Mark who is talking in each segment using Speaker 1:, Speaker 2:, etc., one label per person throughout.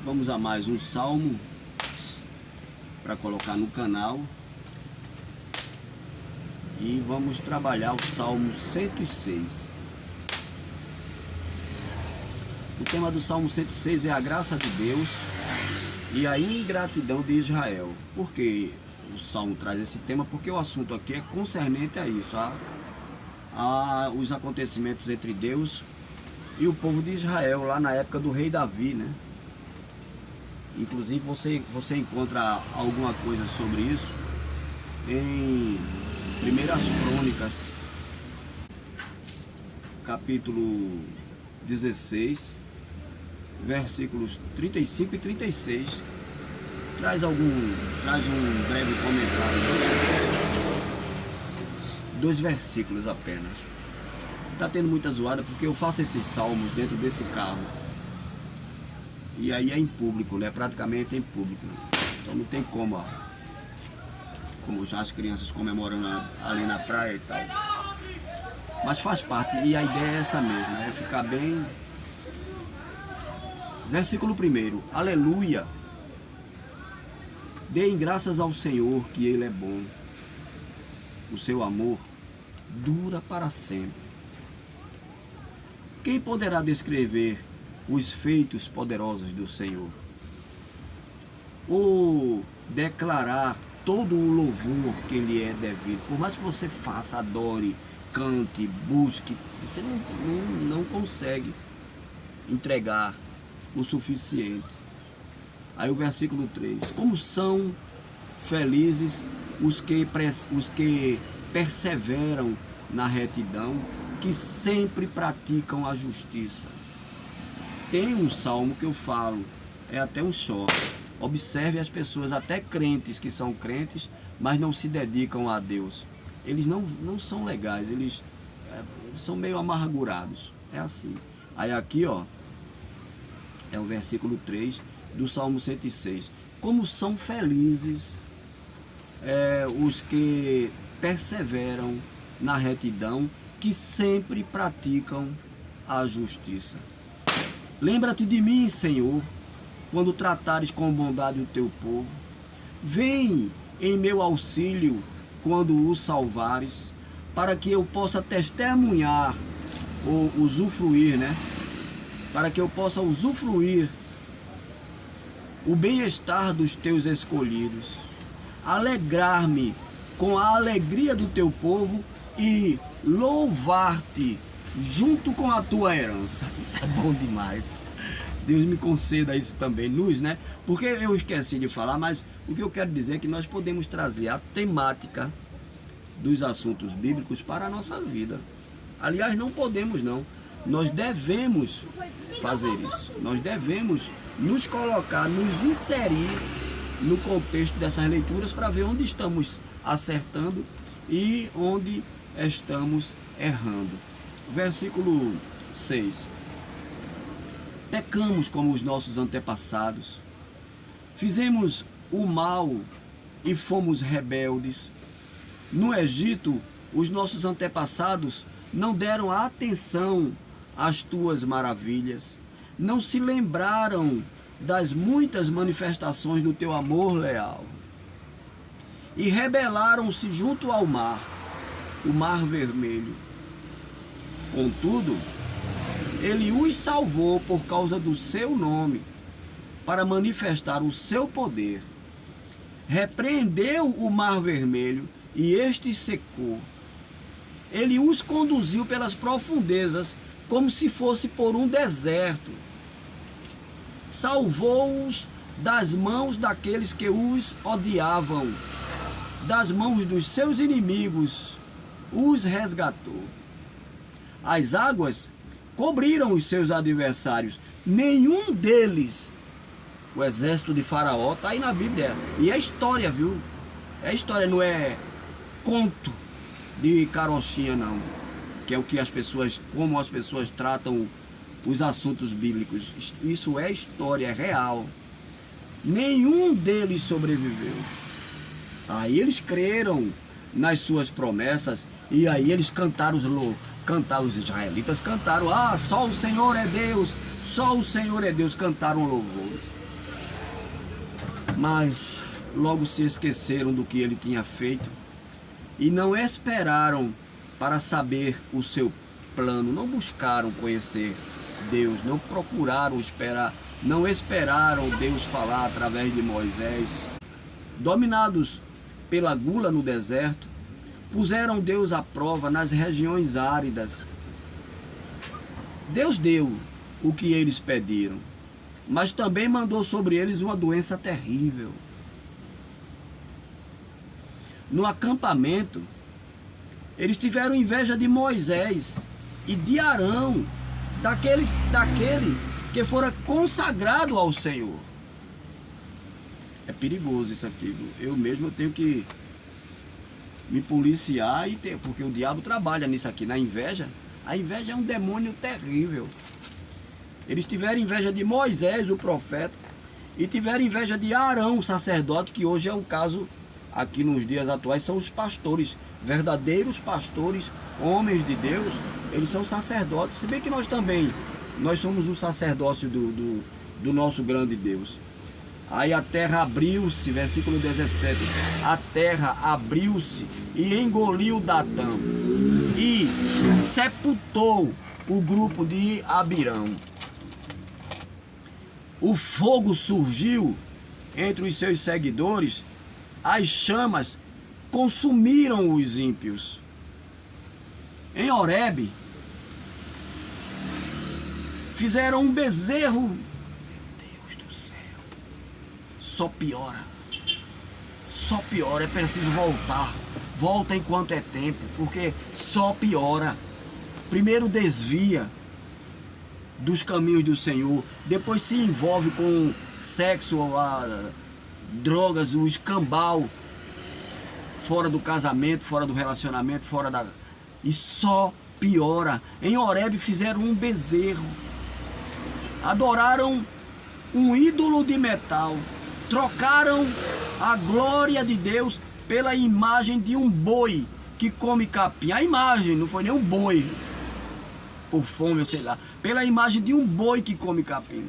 Speaker 1: Vamos a mais um salmo para colocar no canal. E vamos trabalhar o Salmo 106. O tema do Salmo 106 é a graça de Deus e a ingratidão de Israel. Por que o Salmo traz esse tema? Porque o assunto aqui é concernente a isso, a os acontecimentos entre Deus e o povo de Israel, lá na época do rei Davi, né? Inclusive você encontra alguma coisa sobre isso em Primeiras Crônicas, capítulo 16, versículos 35 e 36. Traz um breve comentário. 2 versículos apenas. Está tendo muita zoada porque eu faço esses salmos dentro desse carro. E aí é em público, né? Praticamente em público. Então não tem como, como já as crianças comemorando ali na praia e tal. Mas faz parte, e a ideia é essa mesmo, é ficar bem. Versículo 1: Aleluia! Deem graças ao Senhor, que Ele é bom. O seu amor dura para sempre. Quem poderá descrever os feitos poderosos do Senhor? Ou declarar todo o louvor que Ele é devido? Por mais que você faça, adore, cante, busque, você não consegue entregar o suficiente. Aí o versículo 3: Como são felizes os que perseveram na retidão, que sempre praticam a justiça. Tem um salmo que eu falo, é até um choque. Observe as pessoas, até crentes que são crentes, mas não se dedicam a Deus. Eles não são legais, eles são meio amargurados. É assim. Aí aqui, é o versículo 3 do Salmo 106. Como são felizes os que perseveram na retidão, que sempre praticam a justiça. Lembra-te de mim, Senhor, quando tratares com bondade o teu povo. Vem em meu auxílio quando o salvares, para que eu possa testemunhar ou usufruir, né? Para que eu possa usufruir o bem-estar dos teus escolhidos, alegrar-me com a alegria do teu povo e louvar-te junto com a tua herança. Isso é bom demais. Deus me conceda isso também, luz, né? Porque eu esqueci de falar, mas o que eu quero dizer é que nós podemos trazer a temática dos assuntos bíblicos para a nossa vida. Aliás, não podemos não. Nós devemos fazer isso. Nós devemos nos colocar, nos inserir no contexto dessas leituras para ver onde estamos acertando e onde estamos errando. Versículo 6. Pecamos como os nossos antepassados, fizemos o mal e fomos rebeldes. No Egito, os nossos antepassados não deram atenção às tuas maravilhas, não se lembraram das muitas manifestações do teu amor leal, e rebelaram-se junto ao mar, o mar vermelho. Contudo, ele os salvou por causa do seu nome, para manifestar o seu poder. Repreendeu o mar vermelho e este secou. Ele os conduziu pelas profundezas, como se fosse por um deserto. Salvou-os das mãos daqueles que os odiavam, das mãos dos seus inimigos, os resgatou. As águas cobriram os seus adversários, nenhum deles. O exército de Faraó está aí na Bíblia, e é história, viu? É história, não é conto de carochinha, não. Que é o que como as pessoas tratam os assuntos bíblicos. Isso é história, é real. Nenhum deles sobreviveu. Aí eles creram nas suas promessas, e aí eles cantaram os israelitas cantaram, só o Senhor é Deus, só o Senhor é Deus, cantaram louvores. Mas logo se esqueceram do que ele tinha feito e não esperaram para saber o seu plano, não buscaram conhecer Deus, não procuraram esperar, não esperaram Deus falar através de Moisés. Dominados pela gula no deserto, puseram Deus à prova nas regiões áridas. Deus deu o que eles pediram, mas também mandou sobre eles uma doença terrível. No acampamento, eles tiveram inveja de Moisés e de Arão, daquele que fora consagrado ao Senhor. É perigoso isso aqui. Eu mesmo tenho que me policiar, porque o diabo trabalha nisso aqui, na inveja. A inveja é um demônio terrível. Eles tiveram inveja de Moisés, o profeta, e tiveram inveja de Arão, o sacerdote, que hoje é o caso aqui nos dias atuais, são os pastores, verdadeiros pastores, homens de Deus, eles são sacerdotes, se bem que nós também, nós somos o sacerdócio do nosso grande Deus. Aí a terra abriu-se, versículo 17, a terra abriu-se e engoliu Datã e sepultou o grupo de Abirão. O fogo surgiu entre os seus seguidores, as chamas consumiram os ímpios. Em Horebe, fizeram um bezerro. Meu Deus do céu. Só piora. Só piora. É preciso voltar. Volta enquanto é tempo, porque só piora. Primeiro desvia dos caminhos do Senhor, depois se envolve com sexo, drogas, o escambau, fora do casamento, fora do relacionamento, e só piora. Em Horebe fizeram um bezerro, adoraram um ídolo de metal, trocaram a glória de Deus pela imagem de um boi que come capim. A imagem, não foi nem um boi, por fome, eu sei lá, pela imagem de um boi que come capim.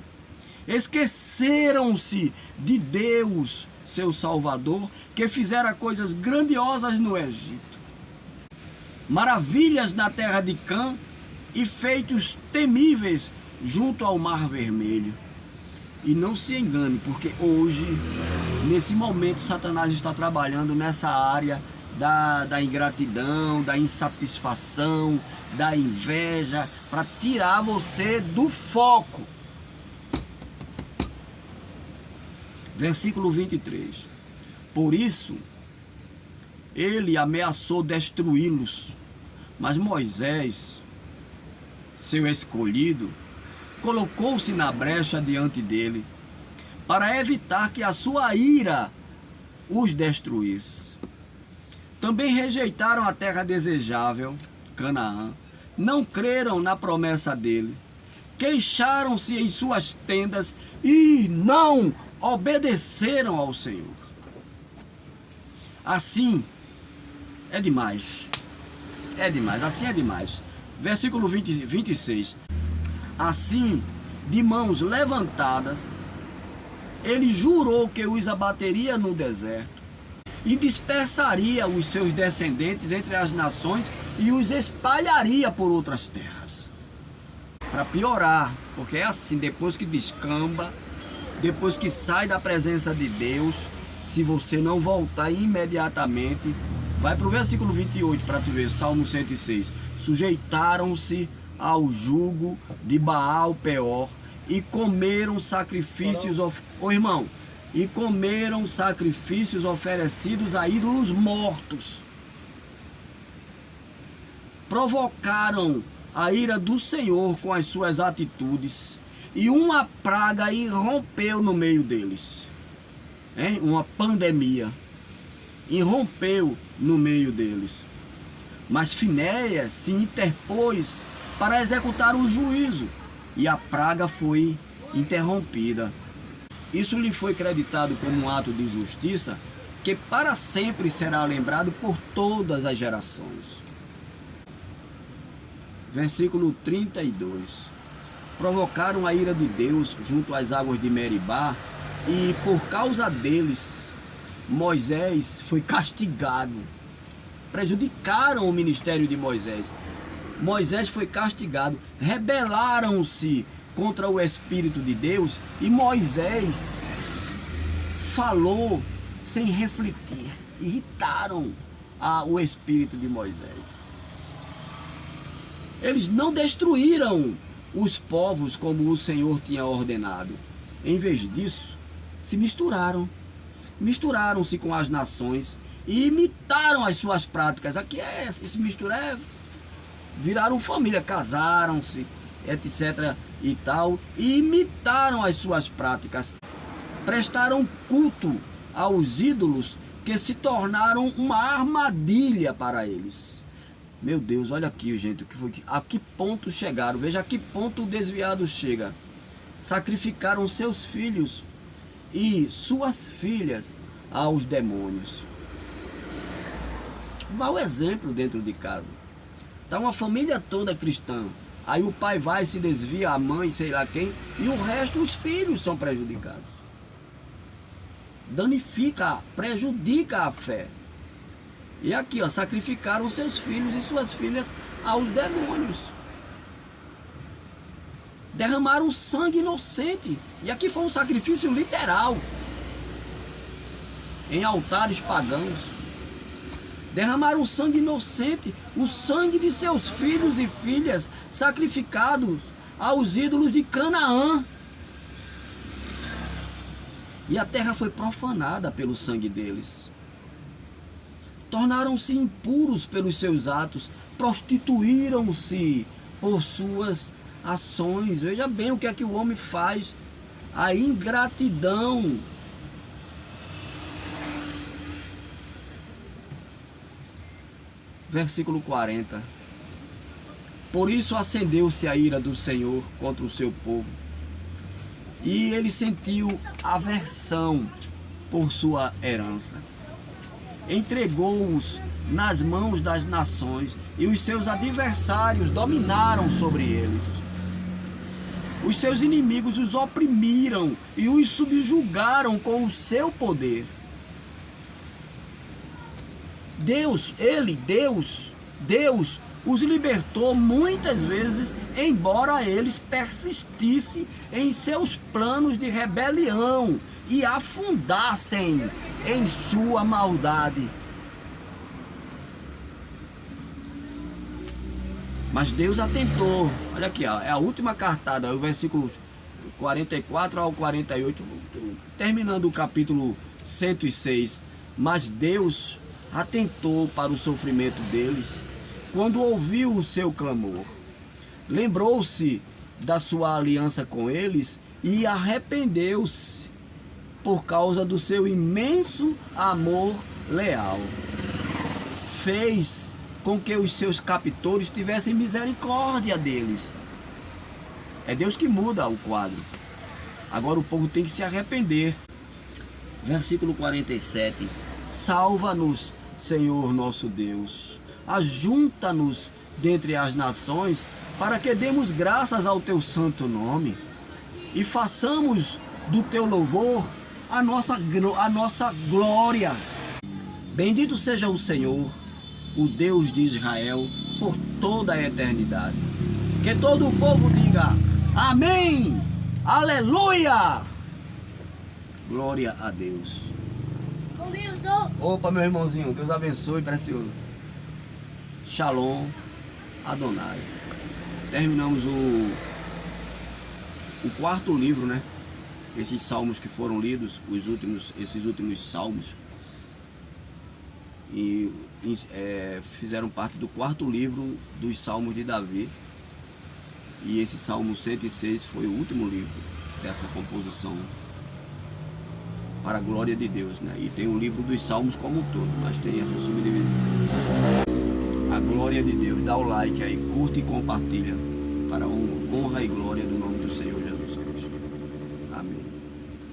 Speaker 1: Esqueceram-se de Deus, seu Salvador, que fizera coisas grandiosas no Egito, maravilhas na terra de Cã e feitos temíveis junto ao Mar Vermelho. E não se engane, porque hoje, nesse momento, Satanás está trabalhando nessa área da ingratidão, da insatisfação, da inveja, para tirar você do foco. Versículo 23. Por isso, ele ameaçou destruí-los, mas Moisés, seu escolhido, colocou-se na brecha diante dele, para evitar que a sua ira os destruísse. Também rejeitaram a terra desejável, Canaã, não creram na promessa dele, queixaram-se em suas tendas e não obedeceram ao Senhor. Assim é demais. É demais, assim é demais. Versículo 26. Assim, de mãos levantadas, ele jurou que os abateria no deserto e dispersaria os seus descendentes entre as nações e os espalharia por outras terras. Para piorar, porque é assim, depois que descamba, depois que sai da presença de Deus, se você não voltar imediatamente, vai para o versículo 28 para tu ver, Salmo 106. Sujeitaram-se ao jugo de Baal Peor e comeram sacrifícios, irmão, e comeram sacrifícios oferecidos a ídolos mortos. Provocaram a ira do Senhor com as suas atitudes, e uma praga irrompeu no meio deles. Uma pandemia irrompeu no meio deles. Mas Finéias se interpôs para executar o juízo, e a praga foi interrompida. Isso lhe foi creditado como um ato de justiça que para sempre será lembrado por todas as gerações. Versículo 32. Provocaram a ira de Deus junto às águas de Meribá E por causa deles, Moisés foi castigado. Prejudicaram o ministério de Moisés. Moisés foi castigado. Rebelaram-se contra o Espírito de Deus. E Moisés falou sem refletir. Irritaram o Espírito de Moisés. Eles não destruíram os povos como o Senhor tinha ordenado. Em vez disso, se misturaram-se com as nações e imitaram as suas práticas. Aqui esse misturar viraram família, casaram-se, etc. e tal, e imitaram as suas práticas. Prestaram culto aos ídolos que se tornaram uma armadilha para eles. Meu Deus, olha aqui, gente, o que foi, a que ponto chegaram? Veja a que ponto o desviado chega. Sacrificaram seus filhos e suas filhas aos demônios. Mau exemplo dentro de casa. Está uma família toda cristã. Aí o pai vai e se desvia, a mãe, sei lá quem, e o resto, os filhos são prejudicados. Danifica, prejudica a fé. E aqui, ó, sacrificaram seus filhos e suas filhas aos demônios. Derramaram sangue inocente. E aqui foi um sacrifício literal. Em altares pagãos. Derramaram sangue inocente. O sangue de seus filhos e filhas sacrificados aos ídolos de Canaã. E a terra foi profanada pelo sangue deles. Tornaram-se impuros pelos seus atos. Prostituíram-se por suas ações. Veja bem o que é que o homem faz. A ingratidão. Versículo 40. Por isso acendeu-se a ira do Senhor contra o seu povo. E ele sentiu aversão por sua herança. Entregou-os nas mãos das nações e os seus adversários dominaram sobre eles. Os seus inimigos os oprimiram e os subjugaram com o seu poder. Deus os libertou muitas vezes, embora eles persistissem em seus planos de rebelião e afundassem em sua maldade. Mas Deus atentou. Olha aqui, ó, é a última cartada, o versículo 44 ao 48, terminando o capítulo 106. Mas Deus atentou para o sofrimento deles quando ouviu o seu clamor. Lembrou-se da sua aliança com eles e arrependeu-se por causa do seu imenso amor leal. Fez com que os seus captores tivessem misericórdia deles. É Deus que muda o quadro. Agora o povo tem que se arrepender. Versículo 47. Salva-nos, Senhor nosso Deus. Ajunta-nos dentre as nações, para que demos graças ao teu santo nome e façamos do teu louvor a nossa glória. Bendito seja o Senhor, o Deus de Israel, por toda a eternidade. Que todo o povo diga amém, aleluia, glória a Deus. Opa, meu irmãozinho, Deus abençoe, precioso. Shalom, Adonai. Terminamos o quarto livro, né? Esses salmos que foram lidos, esses últimos salmos, e fizeram parte do quarto livro dos salmos de Davi. E esse salmo 106 foi o último livro dessa composição, para a glória de Deus, né? E tem o livro dos salmos como um todo, mas tem essa subdivisão. A glória de Deus, dá o like aí, curte e compartilha, para a honra e glória do nome do Senhor.